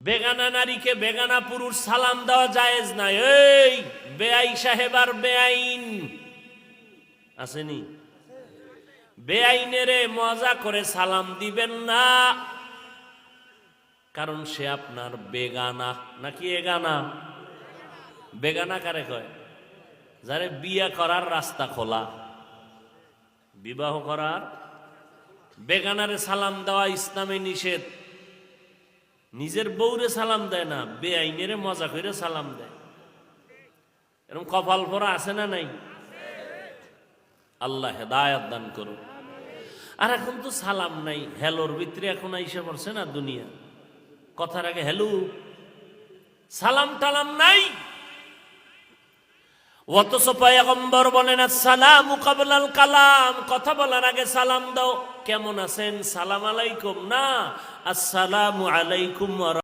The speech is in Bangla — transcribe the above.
বেগানা নারীকে বেগানা পুরুষ সালাম দেওয়া জায়েজ না। এই বেআই সাহেব আর বেআইন আসেনি, বেআইনেরে মজা করে সালাম দিবেন না, কারণ সে আপনার বেগানা। নাকি এগানা? বেগানা কারে কয়? যারে বিয়ে করার রাস্তা খোলা, বিবাহ করার। বেগানারে সালাম দেওয়া ইসলামে নিষেধ। নিজের বউরে সালাম দেয় না, বেআইনেরে মজা করে সালাম দেয়। এরকম কপাল পরা আছে না নাই? আল্লাহ হেদায়াত দান করো। আর এখন তো সালাম নাই, হ্যালোর ভিতরে এখন আইসা পড়ছে না দুনিয়া। কথার আগে হ্যালো, সালাম টালাম নাই। অথচ পয়গম্বর বলেন আসসালামু ক্বাবলাল কালাম, কথা বলার আগে সালাম দাও। কেমন আছেন? সালাম আলাইকুম না, আসসালামু আলাইকুম।